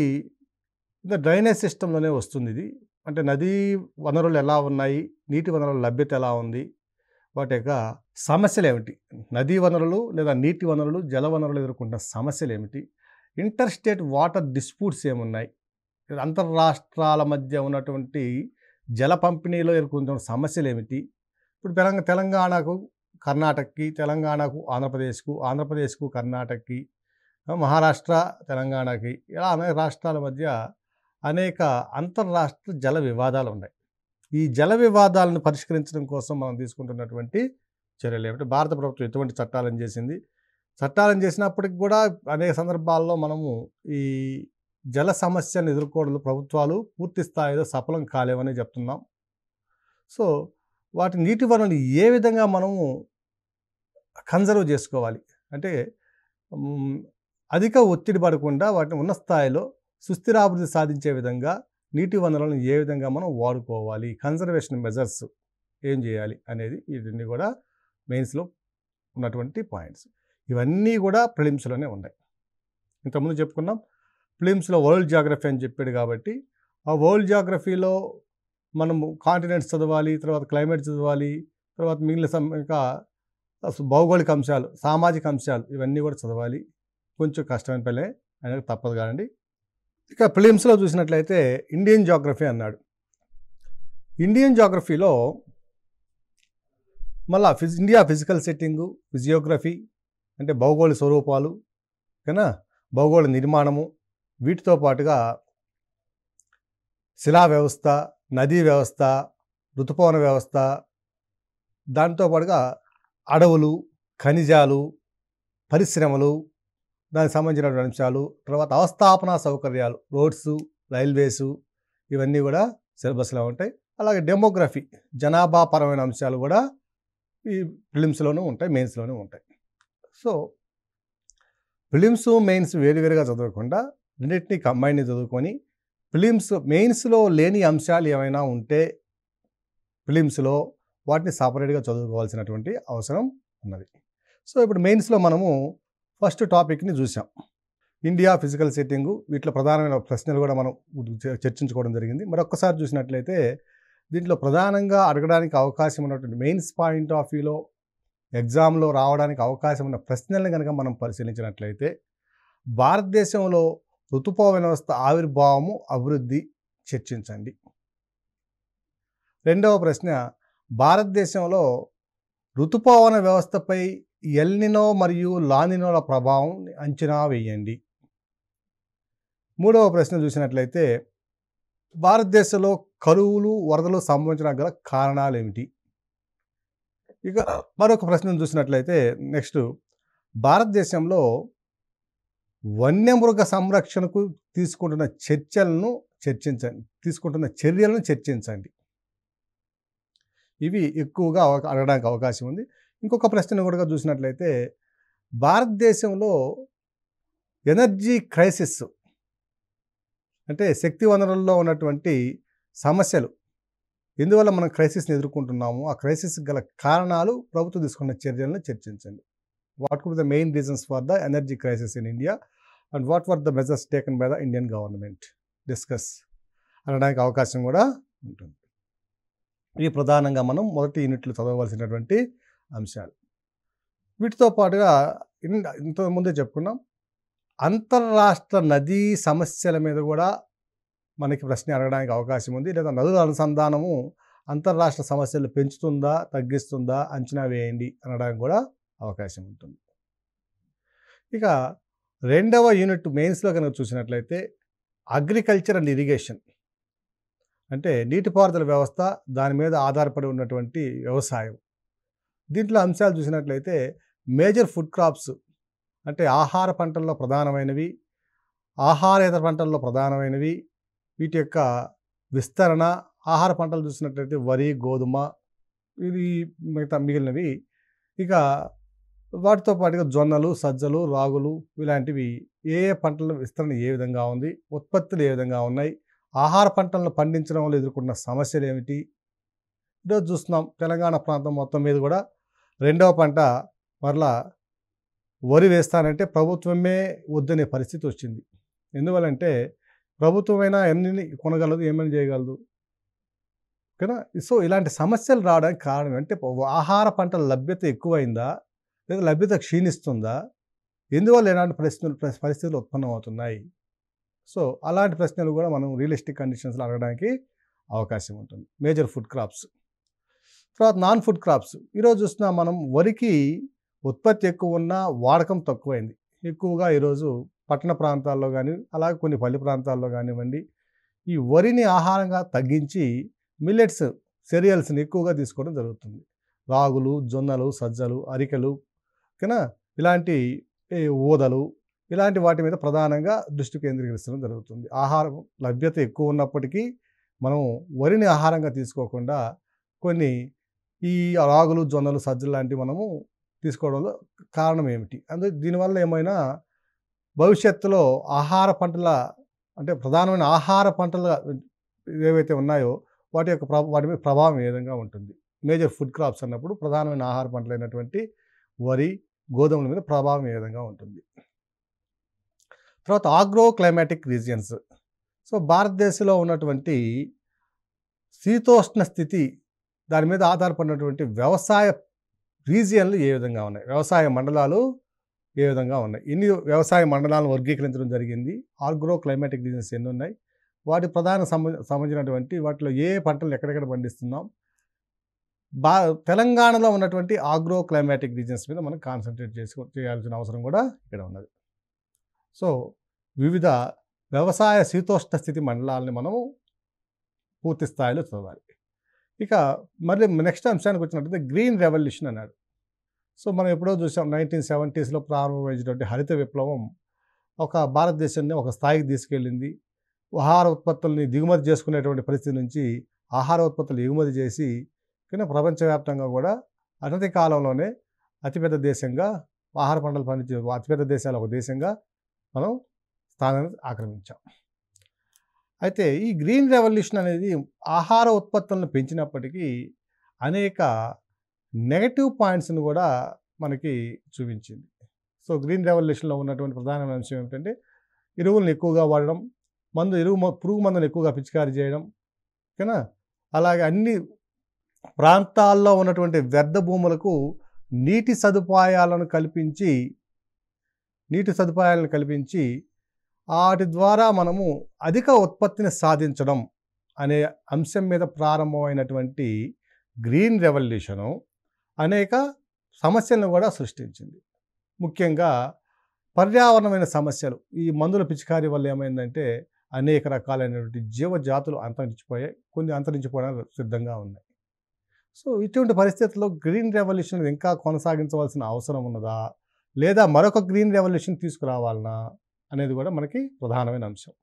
డ్రైనేజ్ సిస్టంలోనే వస్తుంది. ఇది అంటే నదీ వనరులు ఎలా ఉన్నాయి, నీటి వనరుల లభ్యత ఎలా ఉంది, వాటి యొక్క సమస్యలు ఏమిటి, నదీ వనరులు లేదా నీటి వనరులు జల వనరులు ఎదుర్కొంటున్న సమస్యలు ఏమిటి, ఇంటర్ స్టేట్ వాటర్ డిస్ప్యూట్స్ ఏమున్నాయి, అంతర్రాష్ట్రాల మధ్య ఉన్నటువంటి జల పంపిణీలో ఎదుర్కొంటున్న సమస్యలు ఏమిటి, ఇప్పుడు తెలంగాణకు కర్ణాటకకి, తెలంగాణకు ఆంధ్రప్రదేశ్కు, ఆంధ్రప్రదేశ్కు కర్ణాటకకి, మహారాష్ట్ర తెలంగాణకి, ఇలా అనేక రాష్ట్రాల మధ్య అనేక అంతర్రాష్ట్ర జల వివాదాలు ఉన్నాయి. ఈ జల వివాదాలను పరిష్కరించడం కోసం మనం తీసుకుంటున్నటువంటి చర్యలు ఏమిటి, భారత ప్రభుత్వం ఎటువంటి చట్టాలను చేసింది, చట్టాలను చేసినప్పటికి కూడా అనేక సందర్భాల్లో మనము ఈ జల సమస్యలను ఎదుర్కోవడంలో ప్రభుత్వాలు పూర్తి స్థాయిలో సఫలం కాలేవని చెప్తున్నాం. సో వాటి నీటి వనరులు ఏ విధంగా మనము కన్జర్వ్ చేసుకోవాలి అంటే అధిక ఒత్తిడి పడకుండా వాటిని ఉన్న స్థాయిలో సుస్థిరాభివృద్ధి సాధించే విధంగా నీటి వనరులను ఏ విధంగా మనం వాడుకోవాలి, కన్జర్వేషన్ మెజర్స్ ఏం చేయాలి అనేది ఇవన్నీ కూడా మెయిన్స్లో ఉన్నటువంటి పాయింట్స్. ఇవన్నీ కూడా ప్రిలిమ్స్లోనే ఉన్నాయి. ఇంతకుముందు చెప్పుకున్నాం ప్రిలిమ్స్లో వరల్డ్ జాగ్రఫీ అని చెప్పాడు కాబట్టి ఆ వరల్డ్ జాగ్రఫీలో మనము కాంటినెంట్స్ చదవాలి, తర్వాత క్లైమేట్ చదవాలి, తర్వాత మిగిలిన ఇంకా భౌగోళిక అంశాలు, సామాజిక అంశాలు ఇవన్నీ కూడా చదవాలి. కొంచెం కష్టమైన పనే అనేది తప్పదు కానండి. ఇక ప్రిలిమ్స్లో చూసినట్లయితే ఇండియన్ జాగ్రఫీ అన్నాడు. ఇండియన్ జాగ్రఫీలో మళ్ళా ఇండియా ఫిజికల్ సెట్టింగు, ఫిజియోగ్రఫీ అంటే భౌగోళిక స్వరూపాలు, ఓకేనా, భౌగోళిక నిర్మాణము, వీటితో పాటుగా శిలా వ్యవస్థ, నదీ వ్యవస్థ, ఋతుపవన వ్యవస్థ, దాంతో పాటుగా అడవులు, ఖనిజాలు, పరిశ్రమలు, దానికి సంబంధించినటువంటి అంశాలు, తర్వాత అవస్థాపన సౌకర్యాలు, రోడ్సు, రైల్వేసు, ఇవన్నీ కూడా సిలబస్లో ఉంటాయి. అలాగే డెమోగ్రఫీ, జనాభా పరమైన అంశాలు కూడా ఈ ప్రిలిమ్స్లోనూ ఉంటాయి, మెయిన్స్లోనూ ఉంటాయి. సో ప్రిలిమ్స్ మెయిన్స్ వేరువేరుగా చదవకుండా రెండింటినీ కంబైన్ చదువుకొని మెయిన్స్లో లేని అంశాలు ఏమైనా ఉంటే ప్రిలిమ్స్లో వాటిని సపరేట్గా చదువుకోవాల్సినటువంటి అవసరం ఉన్నది. సో ఇప్పుడు మెయిన్స్లో మనము ఫస్ట్ టాపిక్ని చూసాం, ఇండియా ఫిజికల్ సెట్టింగు. వీటిలో ప్రధానమైన ప్రశ్నలు కూడా మనం చర్చించుకోవడం జరిగింది. మరొకసారి చూసినట్లయితే దీంట్లో ప్రధానంగా అడగడానికి అవకాశం ఉన్నటువంటి మెయిన్స్ పాయింట్ ఆఫ్ వ్యూలో ఎగ్జామ్లో రావడానికి అవకాశం ఉన్న ప్రశ్నలను కనుక మనం పరిశీలించినట్లయితే భారతదేశంలో ఋతుపవన వ్యవస్థ ఆవిర్భావము, అభివృద్ధి చర్చించండి. రెండవ ప్రశ్న, భారతదేశంలో ఋతుపవన వ్యవస్థపై ఎల్నినో మరియు లానినోల ప్రభావం అంచనా వేయండి. మూడవ ప్రశ్న చూసినట్లయితే భారతదేశంలో కరువులు, వరదలు సంభవించడానికి గల కారణాలు ఏమిటి. ఇక మరొక ప్రశ్నను చూసినట్లయితే నెక్స్ట్, భారతదేశంలో వన్యమృగ సంరక్షణకు తీసుకుంటున్న చర్యలను చర్చించండి. ఇవి ఎక్కువగా అడగడానికి అవకాశం ఉంది. ఇంకొక ప్రశ్న కూడా చూసినట్లయితే భారతదేశంలో ఎనర్జీ క్రైసిస్ అంటే శక్తి వనరుల్లో ఉన్నటువంటి సమస్యలు, ఎందువల్ల మనం క్రైసిస్ని ఎదుర్కొంటున్నాము, ఆ క్రైసిస్ గల కారణాలు, ప్రభుత్వం తీసుకున్న చర్యలను చర్చించండి. What could be the main reasons for the energy crisis in India and what were the measures taken by the Indian government, discuss అనడానికి అవకాశం కూడా ఉంటుంది. ఇవి ప్రధానంగా మనం మొదటి యూనిట్లు చదవవలసినటువంటి అంశాలు. వీటితో పాటుగా ఇంతకుముందే చెప్పుకున్నాం, అంతర్రాష్ట్ర నదీ సమస్యల మీద కూడా మనకి ప్రశ్న అడగడానికి అవకాశం ఉంది. లేదా నదుల అనుసంధానము అంతర్రాష్ట్ర సమస్యలు పెంచుతుందా, తగ్గిస్తుందా, అంచనా వేయండి అనడానికి కూడా అవకాశం ఉంటుంది. ఇక రెండవ యూనిట్ మెయిన్స్లో కనుక చూసినట్లయితే అగ్రికల్చర్ అండ్ ఇరిగేషన్ అంటే నీటిపారుదల వ్యవస్థ, దాని మీద ఆధారపడి ఉన్నటువంటి వ్యవసాయం. దీంట్లో అంశాలు చూసినట్లయితే మేజర్ ఫుడ్ క్రాప్స్ అంటే ఆహార పంటల్లో ప్రధానమైనవి, ఆహారేతర పంటల్లో ప్రధానమైనవి, వీటి యొక్క విస్తరణ, ఆహార పంటలు చూసినట్లయితే వరి, గోధుమ, ఇది మిగిలినవి. ఇక వాటితో పాటుగా జొన్నలు, సజ్జలు, రాగులు, ఇలాంటివి ఏ పంటల విస్తరణ ఏ విధంగా ఉంది, ఉత్పత్తులు ఏ విధంగా ఉన్నాయి, ఆహార పంటలను పండించడం వల్ల ఎదుర్కొన్న సమస్యలు ఏమిటి? ఈరోజు చూస్తున్నాం తెలంగాణ ప్రాంతం మొత్తం మీద కూడా రెండవ పంట మరలా వరి వేస్తానంటే ప్రభుత్వమే వద్దనే పరిస్థితి వచ్చింది. ఎందువల్లంటే ప్రభుత్వమైనా ఎన్ని కొనగలదు, ఏమైనా చేయగలదు కదా. సో ఇలాంటి సమస్యలు రావడానికి కారణం అంటే ఆహార పంటల లభ్యత ఎక్కువైందా, లేదా లభ్యత క్షీణిస్తుందా, ఎందువల్ల ఎలాంటి పరిస్థితులు ఉత్పన్నమవుతున్నాయి? సో అలాంటి ప్రశ్నలు కూడా మనం రియలిస్టిక్ కండిషన్స్లో అడగడానికి అవకాశం ఉంటుంది. మేజర్ ఫుడ్ క్రాప్స్, తర్వాత నాన్ ఫుడ్ క్రాప్స్. ఈరోజు చూస్తున్నాం మనం వరికి ఉత్పత్తి ఎక్కువ ఉన్న వాడకం తక్కువైంది. ఎక్కువగా ఈరోజు పట్టణ ప్రాంతాల్లో కానీ అలాగే కొన్ని పల్లె ప్రాంతాల్లో కానివ్వండి ఈ వరిని ఆహారంగా తగ్గించి మిల్లెట్స్ సెరియల్స్ని ఎక్కువగా తీసుకోవడం జరుగుతుంది. రాగులు, జొన్నలు, సజ్జలు, అరికెలు ఓకేనా, ఇలాంటి ఊదలు ఇలాంటి వాటి మీద ప్రధానంగా దృష్టి కేంద్రీకరించడం జరుగుతుంది. ఆహారం లభ్యత ఎక్కువ ఉన్నప్పటికీ మనం వరిని ఆహారంగా తీసుకోకుండా కొన్ని ఈ రాగులు, జొన్నలు, సజ్జలు లాంటివి మనము తీసుకోవడంలో కారణం ఏమిటి? అందుకే దీనివల్ల ఏమైనా భవిష్యత్తులో ఆహార పంటల అంటే ప్రధానమైన ఆహార పంటలు ఏవైతే ఉన్నాయో వాటి మీద ప్రభావం ఏ విధంగా ఉంటుంది? మేజర్ ఫుడ్ క్రాప్స్ అన్నప్పుడు ప్రధానమైన ఆహార పంటలైనటువంటి వరి, గోధుమల మీద ప్రభావం ఏ విధంగా ఉంటుంది? తర్వాత ఆగ్రో క్లైమాటిక్ రీజియన్స్. సో భారతదేశంలో ఉన్నటువంటి శీతోష్ణ స్థితి దాని మీద ఆధారపడినటువంటి వ్యవసాయ రీజియన్లు ఏ విధంగా ఉన్నాయి, వ్యవసాయ మండలాలు ఏ విధంగా ఉన్నాయి, ఇన్ని వ్యవసాయ మండలాలను వర్గీకరించడం జరిగింది. ఆగ్రో క్లైమాటిక్ రీజియన్స్ ఎన్ని ఉన్నాయి, వాటి ప్రధాన సంబంధించినటువంటి వాటిలో ఏ పంటలు ఎక్కడెక్కడ పండిస్తున్నాం, తెలంగాణలో ఉన్నటువంటి ఆగ్రో క్లైమాటిక్ రీజియన్స్ మీద మనం కాన్సన్ట్రేట్ చేయాల్సిన అవసరం కూడా ఇక్కడ ఉన్నది. సో వివిధ వ్యవసాయ శీతోష్ణ స్థితి మండలాలని మనము పూర్తి స్థాయిలో చదవాలి. ఇక మళ్ళీ నెక్స్ట్ అంశానికి వచ్చినట్లయితే గ్రీన్ రెవల్యూషన్ అన్నాడు. సో మనం ఎప్పుడో చూసాం 1970s ప్రారంభమైనటువంటి హరిత విప్లవం ఒక భారతదేశాన్ని ఒక స్థాయికి తీసుకెళ్ళింది. ఆహార ఉత్పత్తుల్ని దిగుమతి చేసుకునేటువంటి పరిస్థితి నుంచి ఆహార ఉత్పత్తులు ఎగుమతి చేసి కానీ ప్రపంచవ్యాప్తంగా కూడా అనతి కాలంలోనే అతిపెద్ద దేశంగా ఆహార పంటలు పండించే అతిపెద్ద దేశాలు ఒక దేశంగా మనం స్థానాన్ని ఆక్రమించాం. అయితే ఈ గ్రీన్ రెవల్యూషన్ అనేది ఆహార ఉత్పత్తులను పెంచినప్పటికీ అనేక నెగటివ్ పాయింట్స్ని కూడా మనకి చూపించింది. సో గ్రీన్ రెవల్యూషన్లో ఉన్నటువంటి ప్రధానమైన అంశం ఏమిటంటే ఎరువులను ఎక్కువగా వాడడం, పురుగు మందులను ఎక్కువగా పిచికారీ చేయడం ఓకేనా. అలాగే అన్ని ప్రాంతాల్లో ఉన్నటువంటి వ్యర్థ భూములకు నీటి సదుపాయాలను కల్పించి వాటి ద్వారా మనము అధిక ఉత్పత్తిని సాధించడం అనే అంశం మీద ప్రారంభమైనటువంటి గ్రీన్ రెవల్యూషను అనేక సమస్యలను కూడా సృష్టించింది. ముఖ్యంగా పర్యావరణమైన సమస్యలు. ఈ మందుల పిచికారీ వల్ల ఏమైందంటే అనేక రకాలైనటువంటి జీవజాతులు అంతరించిపోయాయి, కొన్ని అంతరించిపోవడానికి సిద్ధంగా ఉన్నాయి. సో ఇటువంటి పరిస్థితుల్లో గ్రీన్ రెవల్యూషన్ ఇంకా కొనసాగించవలసిన అవసరం ఉన్నదా, లేదా మరొక గ్రీన్ రెవల్యూషన్ తీసుకురావాలనా అనేది కూడా మనకి ప్రధానమైన అంశం.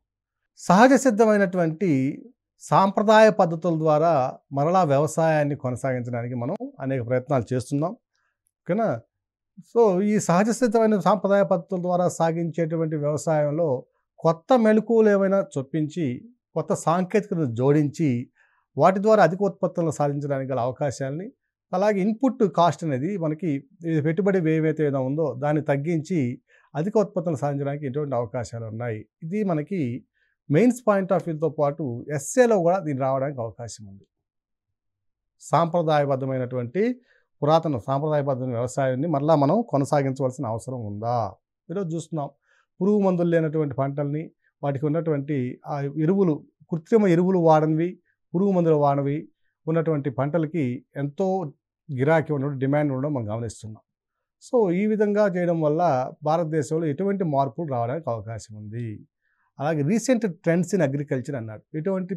సహజ సిద్ధమైనటువంటి సాంప్రదాయ పద్ధతుల ద్వారా మరలా వ్యవసాయాన్ని కొనసాగించడానికి మనం అనేక ప్రయత్నాలు చేస్తున్నాం ఓకేనా. సో ఈ సహజ సిద్ధమైన సాంప్రదాయ పద్ధతుల ద్వారా సాగించేటువంటి వ్యవసాయంలో కొత్త మెళకువలు ఏమైనా చొప్పించి కొత్త సాంకేతికతను జోడించి వాటి ద్వారా అధిక ఉత్పత్తులను సాధించడానికి గల అవకాశాలని, అలాగే ఇన్పుట్ కాస్ట్ అనేది మనకి పెట్టుబడి ఏమైతే ఉందో దాన్ని తగ్గించి అధిక ఉత్పత్తులను సాధించడానికి ఎటువంటి అవకాశాలు ఉన్నాయి. ఇది మనకి మెయిన్స్ పాయింట్ ఆఫ్ వ్యూతో పాటు ఎస్ఏలో కూడా దీన్ని రావడానికి అవకాశం ఉంది. సాంప్రదాయబద్ధమైనటువంటి సాంప్రదాయబద్ధమైన వ్యవసాయాన్ని మరలా మనం కొనసాగించవలసిన అవసరం ఉందా? ఈరోజు చూస్తున్నాం పురుగు మందులు లేనటువంటి పంటల్ని, వాటికి ఉన్నటువంటి ఆ ఎరువులు, కృత్రిమ ఎరువులు వాడనివి, పురుగు మందులు వాడనివి ఉన్నటువంటి పంటలకి ఎంతో గిరాకీ ఉండడం, డిమాండ్ ఉండడం మనం గమనిస్తున్నాం. సో ఈ విధంగా చేయడం వల్ల భారతదేశంలో ఎటువంటి మార్పులు రావడానికి అవకాశం ఉంది. అలాగే రీసెంట్ ట్రెండ్స్ ఇన్ అగ్రికల్చర్ అన్నాడు. ఎటువంటి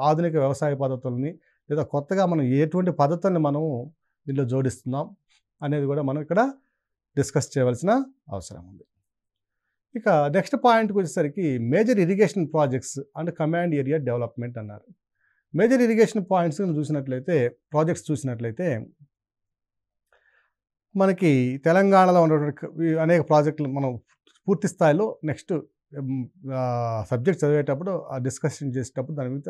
ఆధునిక వ్యవసాయ పద్ధతుల్ని లేదా కొత్తగా మనం ఎటువంటి పద్ధతుల్ని మనం దీనిలో జోడిస్తున్నాం అనేది కూడా మనం ఇక్కడ డిస్కస్ చేయవలసిన అవసరం ఉంది. ఇక నెక్స్ట్ పాయింట్కి వచ్చేసరికి major irrigation projects and command area development అన్నారు. మేజర్ ఇరిగేషన్ ప్రాజెక్ట్స్ చూసినట్లయితే మనకి తెలంగాణలో ఉన్నటువంటి అనేక ప్రాజెక్టులు మనం పూర్తి స్థాయిలో నెక్స్ట్ సబ్జెక్ట్ చదివేటప్పుడు డిస్కషన్ చేసేటప్పుడు దాని మీద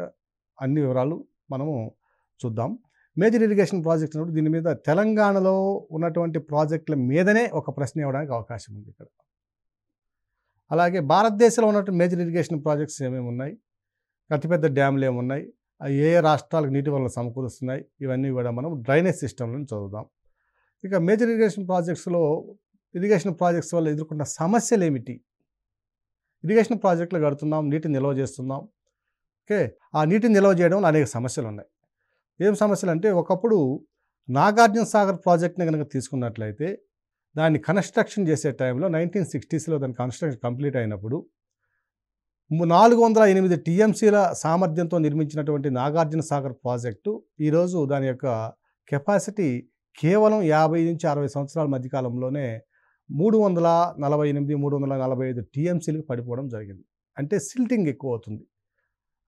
అన్ని వివరాలు మనము చూద్దాం. మేజర్ ఇరిగేషన్ ప్రాజెక్ట్ అన్నప్పుడు దీని మీద తెలంగాణలో ఉన్నటువంటి ప్రాజెక్టుల మీదనే ఒక ప్రశ్న ఇవ్వడానికి అవకాశం ఉంది ఇక్కడ. అలాగే భారతదేశంలో ఉన్నటువంటి మేజర్ ఇరిగేషన్ ప్రాజెక్ట్స్ ఏమేమి ఉన్నాయి, అతిపెద్ద డ్యామ్లు ఏమున్నాయి, ఏ ఏ రాష్ట్రాలకు నీటి వనరులు సమకూరుస్తున్నాయి, ఇవన్నీ కూడా మనం డ్రైనేజ్ సిస్టంలో చదువుదాం. ఇక మేజర్ ఇరిగేషన్ ప్రాజెక్ట్స్ వల్ల ఎదుర్కొన్న సమస్యలు ఏమిటి? ఇరిగేషన్ ప్రాజెక్టులు కడుతున్నాం, నీటిని నిల్వ చేస్తున్నాం. ఓకే, ఆ నీటిని నిల్వ చేయడం వల్ల అనేక సమస్యలు ఉన్నాయి. ఏం సమస్యలు అంటే, ఒకప్పుడు నాగార్జున సాగర్ ప్రాజెక్ట్ని కనుక తీసుకున్నట్లయితే దాన్ని కన్స్ట్రక్షన్ చేసే టైంలో 1960స్లో దాని కన్స్ట్రక్షన్ కంప్లీట్ అయినప్పుడు 408 టీఎంసీల సామర్థ్యంతో నిర్మించినటువంటి నాగార్జున సాగర్ ప్రాజెక్టు ఈరోజు దాని యొక్క కెపాసిటీ కేవలం 50 నుంచి 60 సంవత్సరాల మధ్యకాలంలోనే 348, 345 టీఎంసీలకు పడిపోవడం జరిగింది. అంటే సిల్టింగ్ ఎక్కువ అవుతుంది.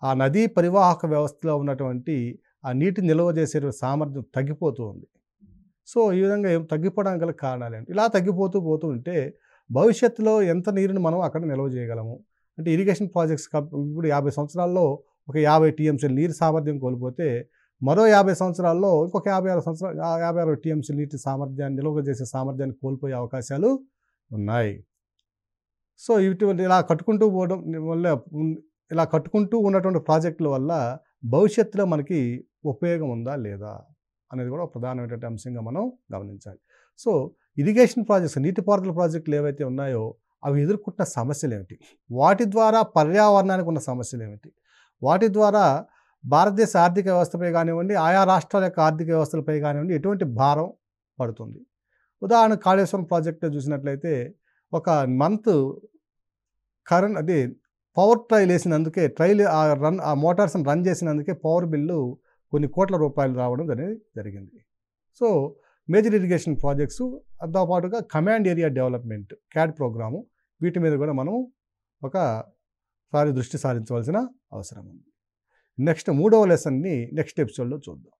ఆ నదీ పరివాహక వ్యవస్థలో ఉన్నటువంటి ఆ నీటి నిల్వ చేసే సామర్థ్యం తగ్గిపోతూ ఉంది. సో ఈ విధంగా తగ్గిపోవడానికి గల కారణాలు ఏంటి? ఇలా తగ్గిపోతూ ఉంటే భవిష్యత్తులో ఎంత నీరుని మనం అక్కడ నిల్వ చేయగలము? అంటే ఇరిగేషన్ ప్రాజెక్ట్స్ ఇప్పుడు 50 సంవత్సరాల్లో ఒక 50 టీఎంసీల నీరు సామర్థ్యం కోల్పోతే మరో 50 సంవత్సరాల్లో ఇంకొక 56 టీఎంసీల నీటి సామర్థ్యాన్ని నిల్వ చేసే సామర్థ్యాన్ని కోల్పోయే అవకాశాలు ఉన్నాయి. సో ఇటువంటి ఇలా కట్టుకుంటూ ఉన్నటువంటి ప్రాజెక్టుల వల్ల భవిష్యత్తులో మనకి ఉపయోగం ఉందా లేదా అనేది కూడా ప్రధానమైనటువంటి అంశంగా మనం గమనించాలి. సో ఇరిగేషన్ ప్రాజెక్ట్స్, నీటిపారుదల ప్రాజెక్టులు ఏవైతే ఉన్నాయో అవి ఎదుర్కొంటున్న సమస్యలు ఏమిటి, వాటి ద్వారా పర్యావరణానికి ఉన్న సమస్యలు ఏమిటి, వాటి ద్వారా భారతదేశ ఆర్థిక వ్యవస్థపై కానివ్వండి, ఆయా రాష్ట్రాల యొక్క ఆర్థిక వ్యవస్థలపై కానివ్వండి ఎటువంటి భారం పడుతుంది. ఉదాహరణ కాళేశ్వరం ప్రాజెక్టు చూసినట్లయితే ఒక మంత్ పవర్ ట్రైల్ వేసినందుకే ఆ మోటార్స్ని రన్ చేసినందుకే పవర్ బిల్లు కొన్ని కోట్ల రూపాయలు రావడం అనేది జరిగింది. సో మేజర్ ఇరిగేషన్ ప్రాజెక్ట్స్ దాంతోపాటుగా command area development CAD programme, వీటి మీద కూడా మనం ఒకసారి దృష్టి సారించవలసిన అవసరం ఉంది. నెక్స్ట్ 3వ లెసన్ని నెక్స్ట్ ఎపిసోడ్లో చూద్దాం.